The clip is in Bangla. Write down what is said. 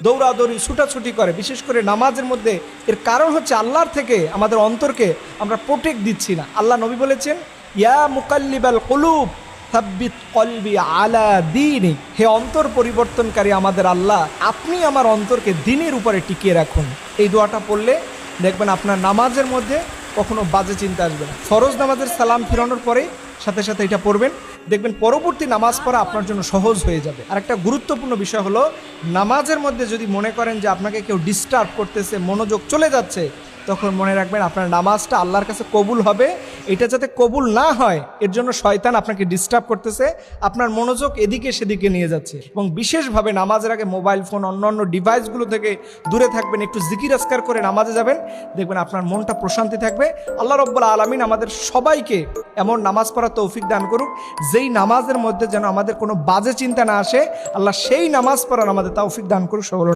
দৌড়াদৌড়ি ছুটাছুটি করে, বিশেষ করে নামাজের মধ্যে। এর কারণ হচ্ছে আল্লাহর থেকে আমাদের অন্তরকে আমরা প্রোটেক্ট দিচ্ছি না। আল্লাহ নবী বলেছেন, ইয়া মুকাল্লিবাল কুলুব সাব্বিত কলবি আলা দীনিক, হে অন্তর পরিবর্তনকারী আমাদের আল্লাহ, আপনি আমার অন্তরকে দ্বীনের উপরে টিকিয়ে রাখুন। এই দোয়াটা পড়লে দেখবেন আপনার নামাজের মধ্যে কখনো বাজে চিন্তা আসবে না। ফরজ নামাজের সালাম ফিরানোর পরে সাথে সাথে এটা পড়বেন, দেখবেন পরবর্তী নামাজ পড়া আপনার জন্য সহজ হয়ে যাবে। আর একটা গুরুত্বপূর্ণ বিষয় হলো, নামাজের মধ্যে যদি মনে করেন যে আপনাকে কেউ ডিস্টার্ব করতেছে, মনোযোগ চলে যাচ্ছে, তখন মনে রাখবেন আপনার নামাজটা আল্লাহর কাছে কবুল হবে। এটা যাতে কবুল না হয় এর জন্য শয়তান আপনাকে ডিস্টার্ব করতেছে, আপনার মনোযোগ এদিকে সেদিকে নিয়ে যাচ্ছে। এবং বিশেষভাবে নামাজের আগে মোবাইল ফোন, অন্যান্য ডিভাইসগুলো থেকে দূরে থাকবেন, একটু জিকির আজকার করে নামাজে যাবেন, দেখবেন আপনার মনটা প্রশান্তি থাকবে। আল্লাহ রাব্বুল আলামিন আমাদের সবাইকে এমন নামাজ পড়ার তৌফিক দান করুক যেই নামাজের মধ্যে যেন আমাদের কোনো বাজে চিন্তা না আসে। আল্লাহ সেই নামাজ পড়ার আমাদের তৌফিক দান করুক। সকল